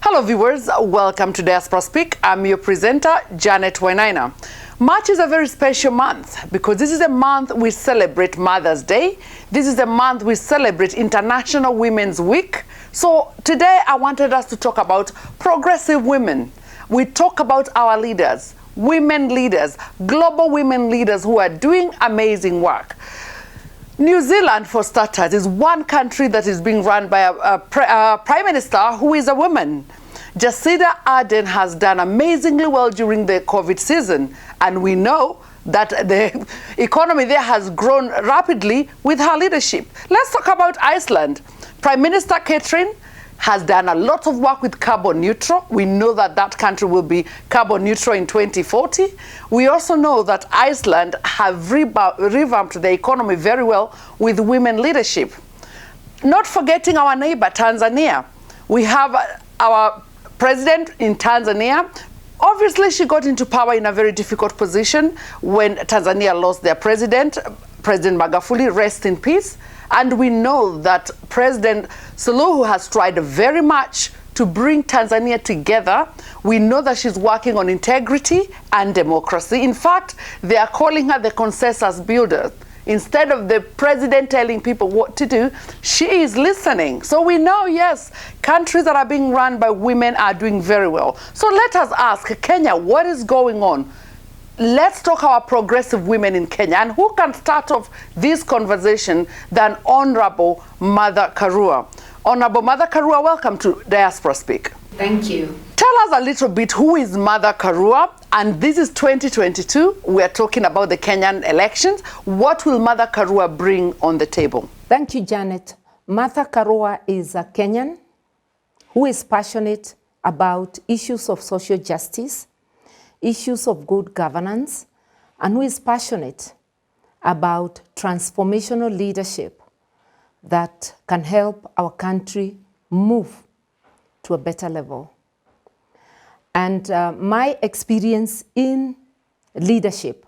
Hello viewers, welcome to Diaspora Speak. I'm your presenter, Janet Wainaina. March is a very special month because this is a month we celebrate Mother's Day. This is a month we celebrate International Women's Week. So today I wanted us to talk about progressive women. We talk about our leaders, women leaders, global women leaders who are doing amazing work. New Zealand, for starters, is one country that is being run by a prime minister who is a woman. Jacinda Ardern has done amazingly well during the COVID season, and we know that the economy there has grown rapidly with her leadership. Let's talk about Iceland. Prime Minister Katrin has done a lot of work with carbon neutral. We know that that country will be carbon neutral in 2040. We also know that Iceland have revamped the economy very well with women leadership. Not forgetting our neighbor, Tanzania. We have our president in Tanzania. Obviously, she got into power in a very difficult position when Tanzania lost their president, President Magufuli, rest in peace. And we know that President Suluhu has tried very much to bring Tanzania together. We know that she's working on integrity and democracy. In fact, they are calling her the consensus builder. Instead of the president telling people what to do, she is listening. So we know, yes, countries that are being run by women are doing very well. So let us ask, Kenya, what is going on? Let's talk about progressive women in Kenya. And who can start off this conversation than Honorable Mother KARUA? Honorable Mother KARUA, welcome to Diaspora Speak. Thank you. Tell us a little bit, who is Mother KARUA? And this is 2022. We are talking about the Kenyan elections. What will Mother KARUA bring on the table? Thank you, Janet. Mother KARUA is a Kenyan who is passionate about issues of social justice, issues of good governance, and who is passionate about transformational leadership that can help our country move to a better level. And my experience in leadership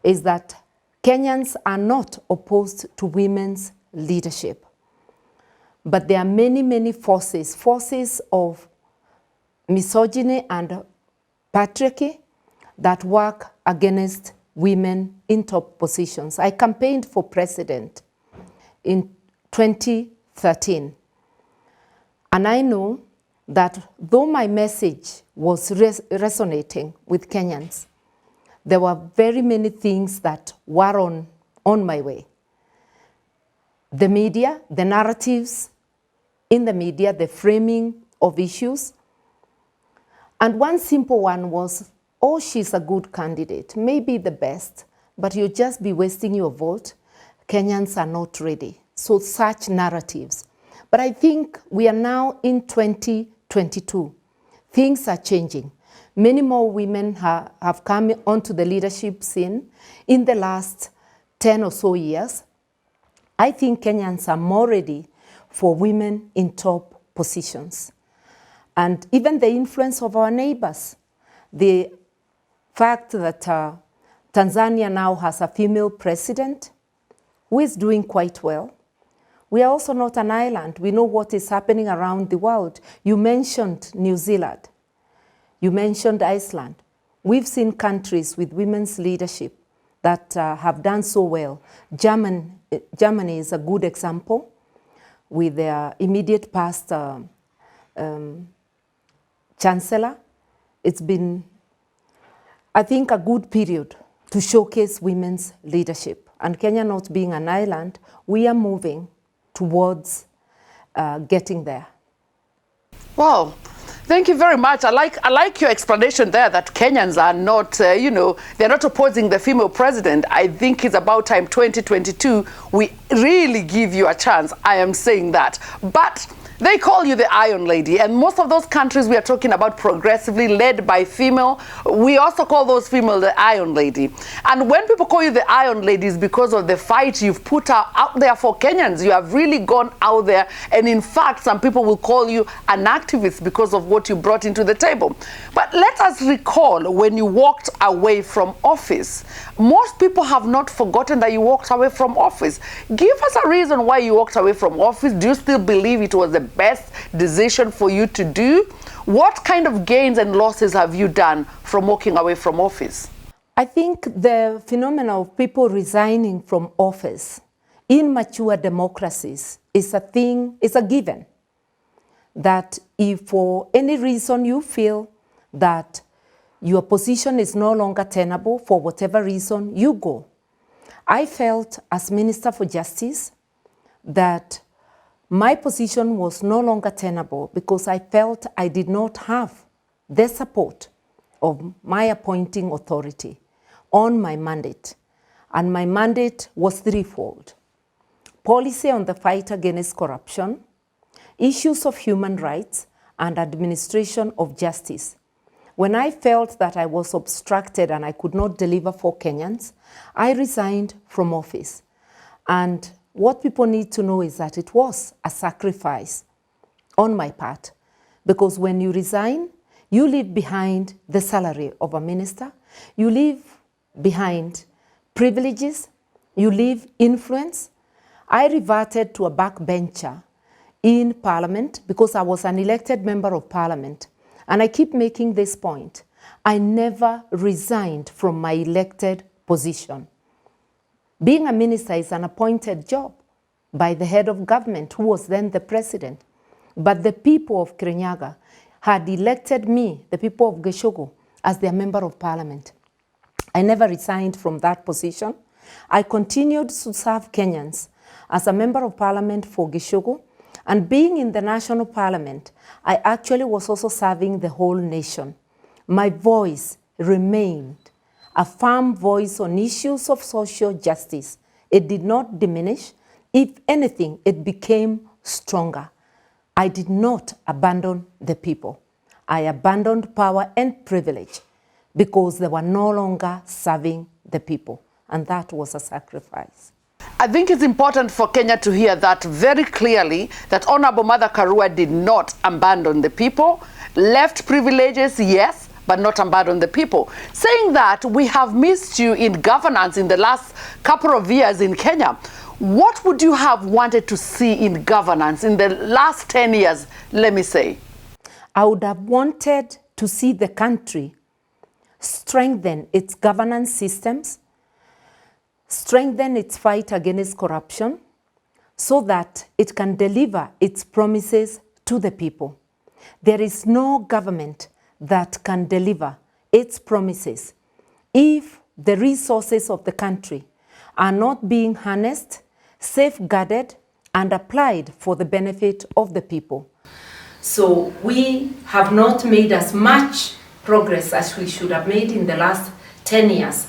is that Kenyans are not opposed to women's leadership, but there are many, many forces of misogyny and patriarchy that work against women in top positions. I campaigned for president in 2013. And I know that though my message was resonating with Kenyans, there were very many things that were on my way. The media, the narratives in the media, the framing of issues. And one simple one was, oh, she's a good candidate, maybe the best, but you'll just be wasting your vote. Kenyans are not ready. So such narratives. But I think we are now in 2022. Things are changing. Many more women have come onto the leadership scene in the last 10 or so years. I think Kenyans are more ready for women in top positions. And even the influence of our neighbors, the fact that Tanzania now has a female president who is doing quite well. We are also not an island. We know what is happening around the world. You mentioned New Zealand. You mentioned Iceland. We've seen countries with women's leadership that have done so well. Germany is a good example with their immediate past Chancellor. It's been, I think, a good period to showcase women's leadership. And Kenya not being an island, we are moving towards getting there. Wow. Thank you very much. I like your explanation there that Kenyans are not, they're not opposing the female president. I think it's about time 2022 we really give you a chance. I am saying that. But they call you the Iron Lady, and most of those countries we are talking about progressively led by female, we also call those female the Iron Lady. And when people call you the Iron Lady, it's because of the fight you've put out there for Kenyans. You have really gone out there, and in fact, some people will call you an activist because of what you brought into the table. But let us recall when you walked away from office. Most people have not forgotten that you walked away from office. Give us a reason why you walked away from office. Do you still believe it was the best decision for you to do? What kind of gains and losses have you done from walking away from office? I think the phenomenon of people resigning from office in mature democracies is a thing, it's a given. That if for any reason you feel that your position is no longer tenable, for whatever reason, you go. I felt as Minister for Justice that my position was no longer tenable because I felt I did not have the support of my appointing authority on my mandate. And my mandate was threefold: policy on the fight against corruption, issues of human rights, and administration of justice. When I felt that I was obstructed and I could not deliver for Kenyans, I resigned from office. And what people need to know is that it was a sacrifice on my part, because when you resign, you leave behind the salary of a minister, you leave behind privileges, you leave influence. I reverted to a backbencher in Parliament because I was an elected member of Parliament. And I keep making this point. I never resigned from my elected position. Being a minister is an appointed job by the head of government, who was then the president. But the people of Kirinyaga had elected me, the people of Geshogo, as their member of Parliament. I never resigned from that position. I continued to serve Kenyans as a member of Parliament for Geshogo. And being in the national parliament, I actually was also serving the whole nation. My voice remained a firm voice on issues of social justice. It did not diminish. If anything, it became stronger. I did not abandon the people. I abandoned power and privilege because they were no longer serving the people. And that was a sacrifice. I think it's important for Kenya to hear that very clearly, that Honorable Mother Karua did not abandon the people, left privileges, yes, but not abandon the people. Saying that, we have missed you in governance in the last couple of years in Kenya. What would you have wanted to see in governance in the last 10 years, let me say? I would have wanted to see the country strengthen its governance systems, strengthen its fight against corruption so that it can deliver its promises to the people. There is no government that can deliver its promises if the resources of the country are not being harnessed, safeguarded, and applied for the benefit of the people. So we have not made as much progress as we should have made in the last 10 years.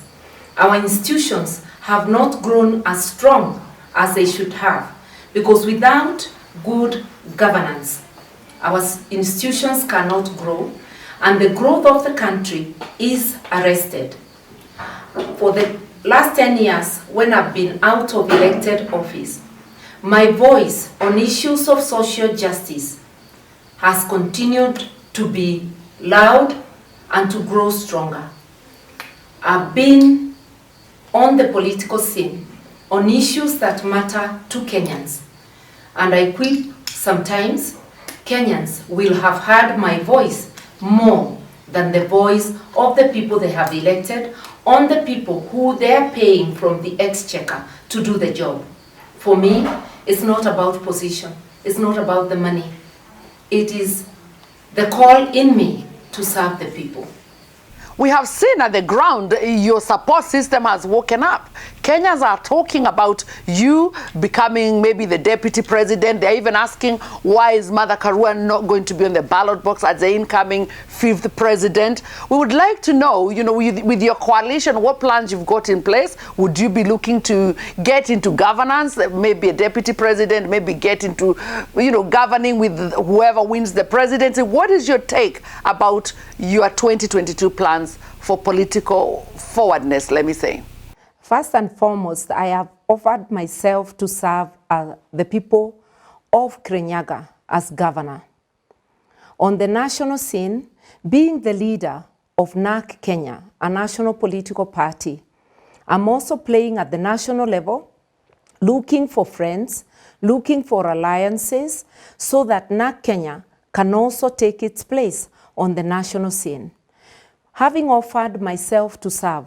Our institutions have not grown as strong as they should have, because without good governance, our institutions cannot grow, and the growth of the country is arrested. For the last 10 years, when I've been out of elected office, my voice on issues of social justice has continued to be loud and to grow stronger. I've been on the political scene on issues that matter to Kenyans. And I quip sometimes, Kenyans will have heard my voice more than the voice of the people they have elected, on the people who they're paying from the exchequer to do the job. For me, it's not about position. It's not about the money. It is the call in me to serve the people. We have seen at the ground, your support system has woken up. Kenyans are talking about you becoming maybe the deputy president. They're even asking, why is Mother Karua not going to be on the ballot box as the incoming 5th president? We would like to know, with your coalition, what plans you've got in place. Would you be looking to get into governance, maybe a deputy president, maybe get into, governing with whoever wins the presidency? What is your take about your 2022 plans for political forwardness, let me say? First and foremost, I have offered myself to serve the people of Kirinyaga as governor. On the national scene, being the leader of NARC Kenya, a national political party, I'm also playing at the national level looking for friends, looking for alliances, so that NAK Kenya can also take its place on the national scene. Having offered myself to serve,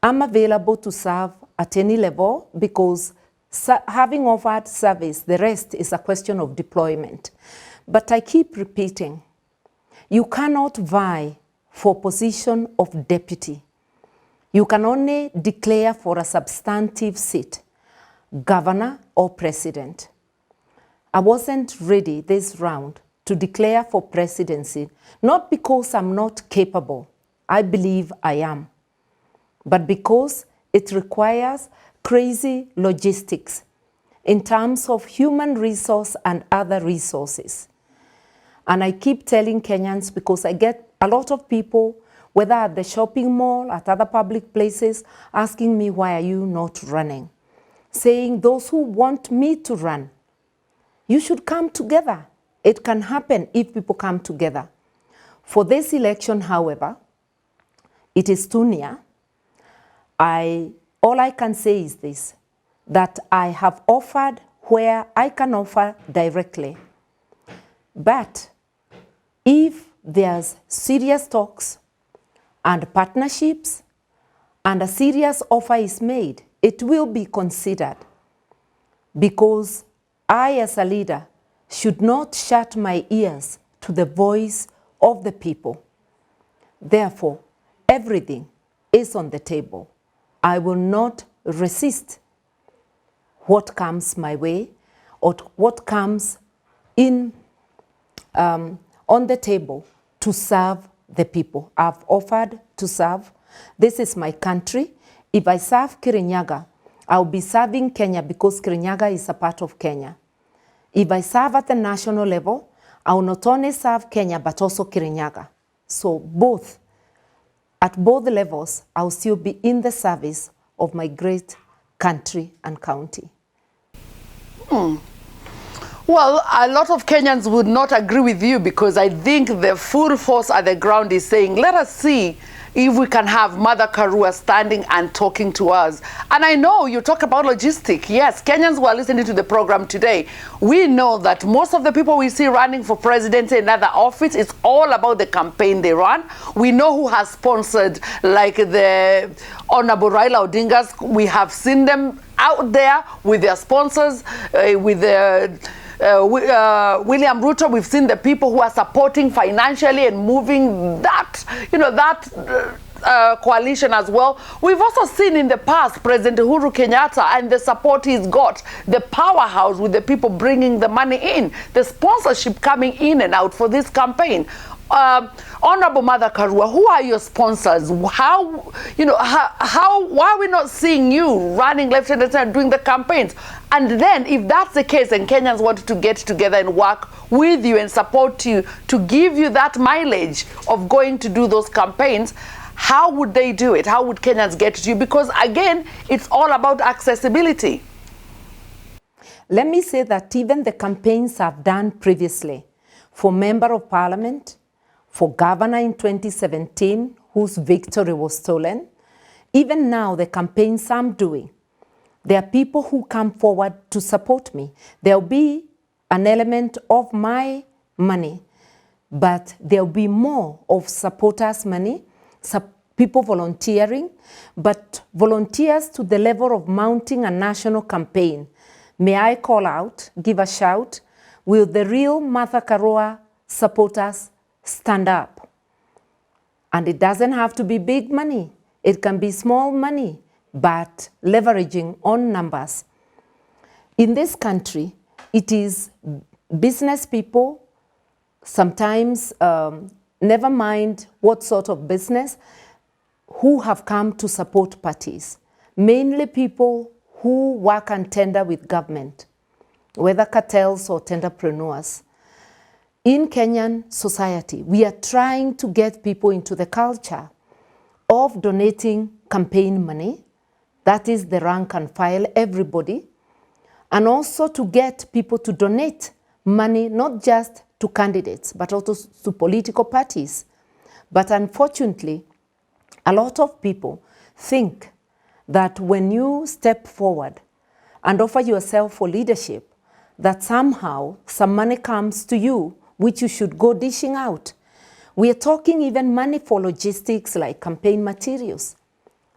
I'm available to serve at any level because having offered service, the rest is a question of deployment. But I keep repeating, you cannot vie for position of deputy. You can only declare for a substantive seat, governor or president. I wasn't ready this round to declare for presidency, not because I'm not capable. I believe I am. But because it requires crazy logistics in terms of human resource and other resources. And I keep telling Kenyans, because I get a lot of people, whether at the shopping mall, at other public places, asking me, why are you not running? Saying, those who want me to run, you should come together. It can happen if people come together. For this election, however, it is too near. All I can say is this, that I have offered where I can offer directly. But if there's serious talks and partnerships and a serious offer is made, it will be considered, because I, as a leader, should not shut my ears to the voice of the people. Therefore, everything is on the table. I will not resist what comes my way or what comes in on the table to serve the people. I've offered to serve. This is my country. If I serve Kirinyaga, I'll be serving Kenya because Kirinyaga is a part of Kenya. If I serve at the national level, I will not only serve Kenya, but also Kirinyaga. So both, at both levels, I'll still be in the service of my great country and county. Well, a lot of Kenyans would not agree with you, because I think the full force at the ground is saying, let us see if we can have Mother KARUA standing and talking to us. And I know you talk about logistics. Yes, Kenyans who are listening to the program today, we know that most of the people we see running for presidency and other office, it's all about the campaign they run. We know who has sponsored, like the Honorable Raila Odingas. We have seen them out there with their sponsors, with the William Ruto. We've seen the people who are supporting financially and moving that, coalition as well. We've also seen in the past President Uhuru Kenyatta and the support he's got, the powerhouse with the people bringing the money in, the sponsorship coming in and out for this campaign. Honorable Mother KARUA, who are your sponsors? Why are we not seeing you running left and right doing the campaigns? And then, if that's the case and Kenyans want to get together and work with you and support you to give you that mileage of going to do those campaigns, how would they do it? How would Kenyans get to you? Because again, it's all about accessibility. Let me say that even the campaigns I've done previously for Member of Parliament, for Governor in 2017, whose victory was stolen, even now the campaigns I'm doing, there are people who come forward to support me. There'll be an element of my money, but there'll be more of supporters' money, people volunteering, but volunteers to the level of mounting a national campaign. May I call out, give a shout, will the real Mother KARUA supporters stand up? And it doesn't have to be big money. It can be small money, but leveraging on numbers. In this country, it is business people, sometimes never mind what sort of business, who have come to support parties. Mainly people who work and tender with government, whether cartels or tenderpreneurs. In Kenyan society, we are trying to get people into the culture of donating campaign money. That is the rank and file, everybody. And also to get people to donate money, not just to candidates, but also to political parties. But unfortunately, a lot of people think that when you step forward and offer yourself for leadership, that somehow some money comes to you, which you should go dishing out. We are talking even money for logistics like campaign materials,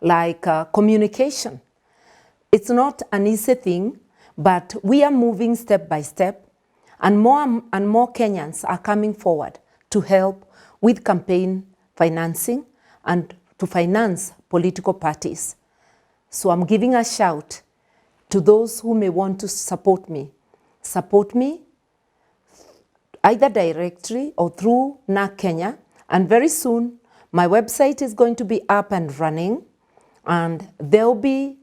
like communication. It's not an easy thing, but we are moving step by step, and more Kenyans are coming forward to help with campaign financing and to finance political parties. So I'm giving a shout to those who may want to support me. Support me either directly or through NAC Kenya, and very soon my website is going to be up and running, and there'll be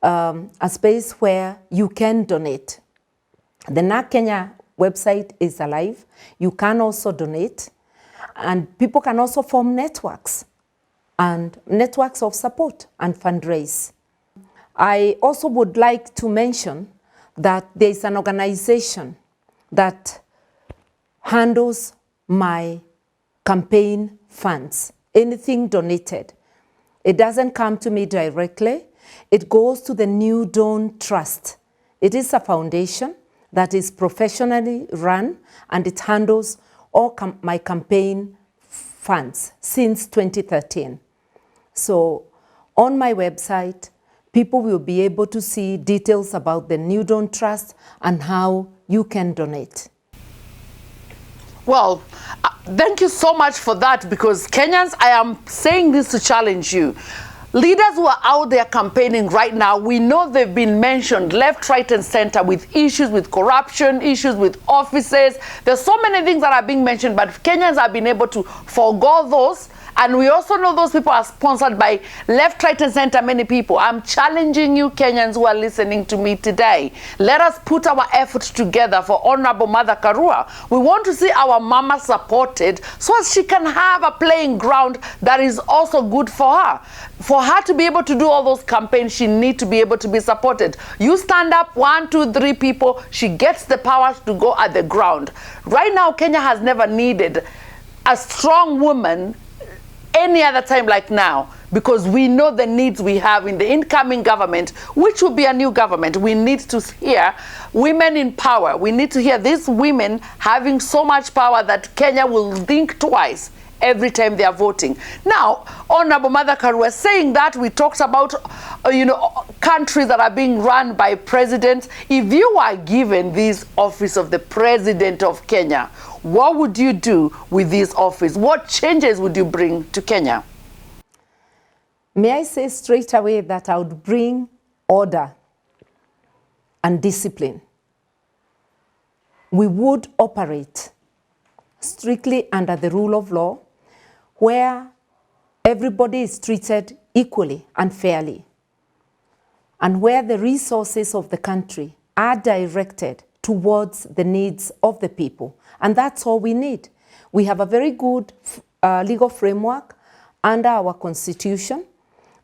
a space where you can donate. The NAC Kenya website is alive. You can also donate, and people can also form networks and networks of support and fundraise. I also would like to mention that there is an organization that handles my campaign funds, anything donated. It doesn't come to me directly. It goes to the New Dawn Trust. It is a foundation that is professionally run, and it handles all my campaign funds since 2013. So on my website, people will be able to see details about the New Dawn Trust and how you can donate. Well, thank you so much for that, because Kenyans, I am saying this to challenge you. Leaders who are out there campaigning right now, we know they've been mentioned left, right, and center with issues with corruption, issues with offices. There's so many things that are being mentioned, but Kenyans have been able to forego those. And we also know those people are sponsored by left, right, and center, many people. I'm challenging you, Kenyans who are listening to me today. Let us put our efforts together for Honorable Mother KARUA. We want to see our mama supported so as she can have a playing ground that is also good for her. For her to be able to do all those campaigns, she needs to be able to be supported. You stand up, 1, 2, 3 people, she gets the power to go at the ground. Right now, Kenya has never needed a strong woman any other time like now, because we know the needs we have in the incoming government, which will be a new government. We need to hear women in power. We need to hear these women having so much power that Kenya will think twice every time they are voting. Now, Honorable Mother KARUA, saying that, we talked about countries that are being run by presidents. If you are given this office of the President of Kenya, what would you do with this office? What changes would you bring to Kenya? May I say straight away that I would bring order and discipline. We would operate strictly under the rule of law, where everybody is treated equally and fairly, and where the resources of the country are directed towards the needs of the people. And that's all we need. We have a very good legal framework under our constitution.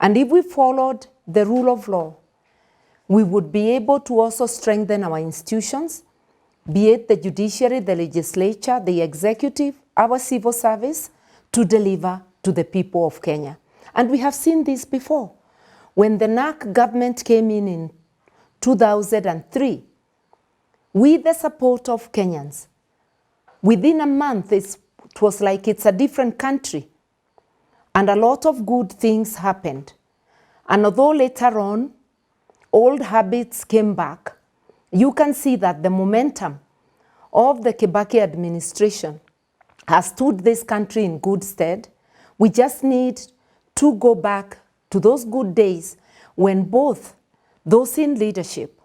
And if we followed the rule of law, we would be able to also strengthen our institutions, be it the judiciary, the legislature, the executive, our civil service, to deliver to the people of Kenya. And we have seen this before. When the NAC government came in 2003, with the support of Kenyans, within a month, it was like it's a different country. And a lot of good things happened. And although later on, old habits came back, you can see that the momentum of the Kibaki administration has stood this country in good stead. We just need to go back to those good days when both those in leadership,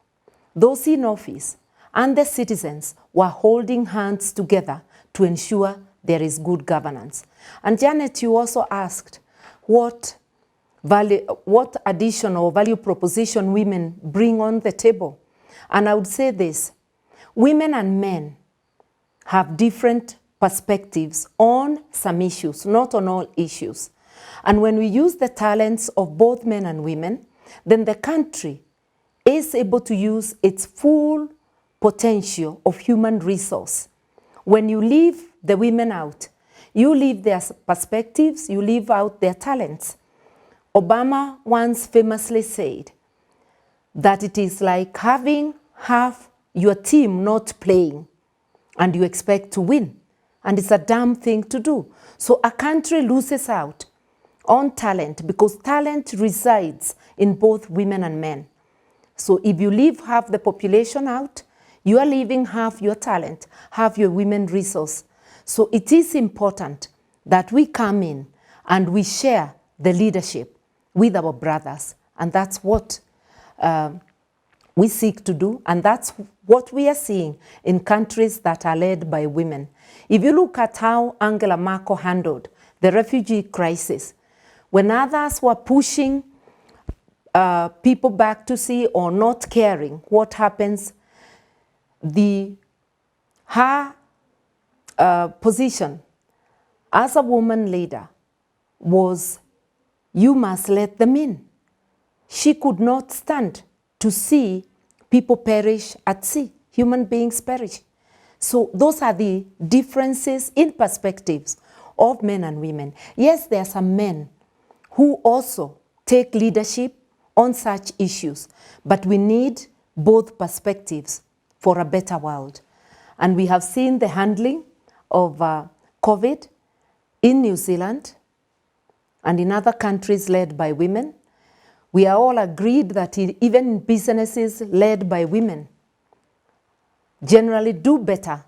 those in office, and the citizens were holding hands together to ensure there is good governance. And Janet, you also asked what additional value proposition women bring on the table. And I would say this: women and men have different perspectives on some issues, not on all issues. And when we use the talents of both men and women, then the country is able to use its full potential of human resource. When you leave the women out, you leave their perspectives, you leave out their talents. Obama once famously said, that it is like having half your team not playing and you expect to win. And it's a damn thing to do. So a country loses out on talent because talent resides in both women and men. So if you leave half the population out, you are leaving half your talent, half your women resource. So it is important that we come in and we share the leadership with our brothers. And that's what we seek to do. And that's what we are seeing in countries that are led by women. If you look at how Angela Merkel handled the refugee crisis, when others were pushing people back to sea or not caring what happens, her position as a woman leader was, you must let them in. She could not stand to see people perish at sea, human beings perish. So those are the differences in perspectives of men and women. Yes, there are some men who also take leadership on such issues, but we need both perspectives for a better world. And we have seen the handling of COVID in New Zealand and in other countries led by women. We are all agreed that even businesses led by women generally do better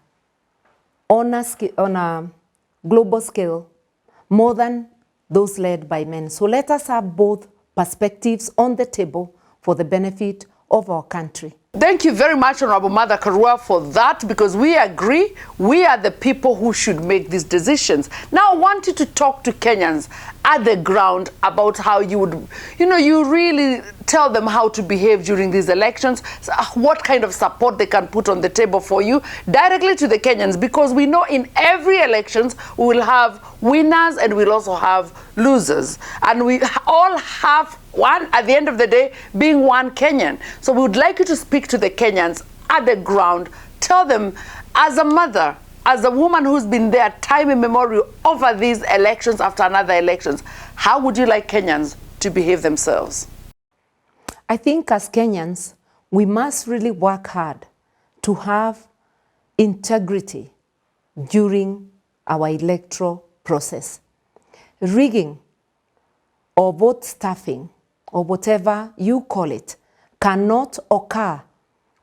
on a global scale more than those led by men. So let us have both perspectives on the table for the benefit of our country. Thank you very much, Honorable Mother KARUA, for that, because we agree we are the people who should make these decisions. Now, I want you to talk to Kenyans at the ground about how you would, you really tell them how to behave during these elections, what kind of support they can put on the table for you, directly to the Kenyans, because we know in every elections we will have winners and we'll also have losers. And we all have one, at the end of the day, being one Kenyan. So we would like you to speak to the Kenyans at the ground. Tell them, as a mother, as a woman who's been there time immemorial over these elections after another elections, how would you like Kenyans to behave themselves? I think as Kenyans, we must really work hard to have integrity during our electoral process. Rigging or vote stuffing or whatever you call it cannot occur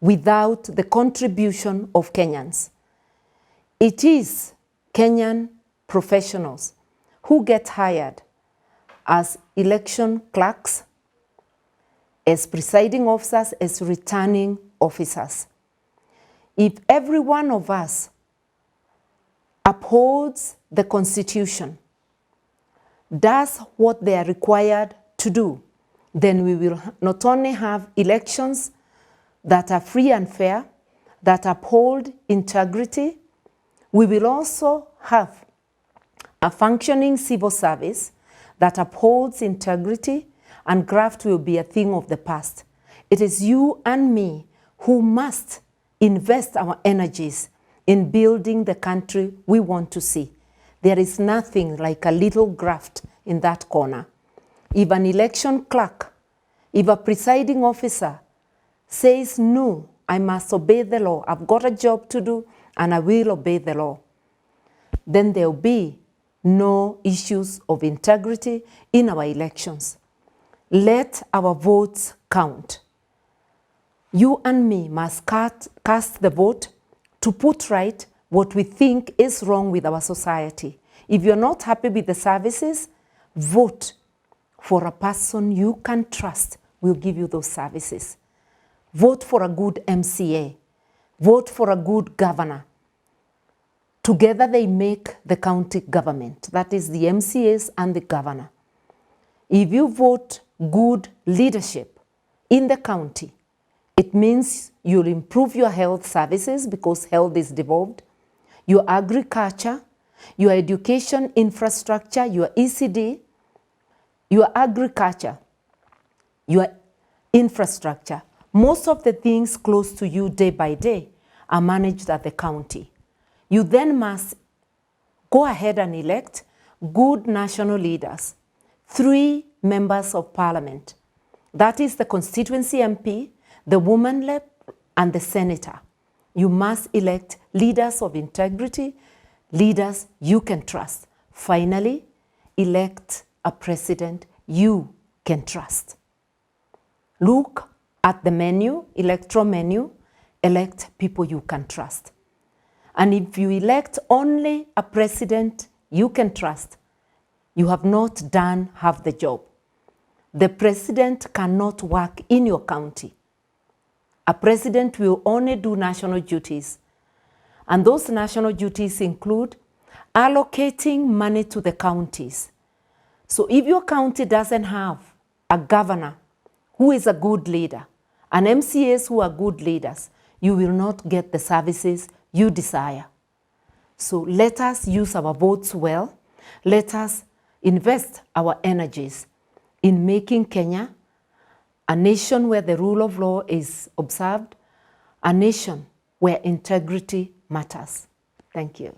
without the contribution of Kenyans. It is Kenyan professionals who get hired as election clerks, as presiding officers, as returning officers. If every one of us upholds the Constitution, does what they are required to do, then we will not only have elections that are free and fair, that uphold integrity, we will also have a functioning civil service that upholds integrity, and graft will be a thing of the past. It is you and me who must invest our energies in building the country we want to see. There is nothing like a little graft in that corner. If an election clerk, if a presiding officer says, no, I must obey the law, I've got a job to do and I will obey the law, then there will be no issues of integrity in our elections. Let our votes count. You and me must cast the vote to put right what we think is wrong with our society. If you're not happy with the services, vote for a person you can trust will give you those services. Vote for a good MCA. Vote for a good governor. Together they make the county government. That is the MCAs and the governor. If you vote good leadership in the county, it means you'll improve your health services because health is devolved, your agriculture, your education infrastructure, your ECD, your agriculture, your infrastructure. Most of the things close to you day by day are managed at the county. You then must go ahead and elect good national leaders, 3 members of parliament, That is the constituency MP, the woman rep, and the senator. You must elect leaders of integrity, leaders you can trust. Finally, elect a president you can trust. Look at the menu, electoral menu, elect people you can trust. And if you elect only a president you can trust, you have not done half the job. The president cannot work in your county. A president will only do national duties. And those national duties include allocating money to the counties. So if your county doesn't have a governor who is a good leader, and MCAs who are good leaders, you will not get the services you desire. So let us use our votes well. Let us invest our energies in making Kenya a nation where the rule of law is observed, a nation where integrity matters. Thank you.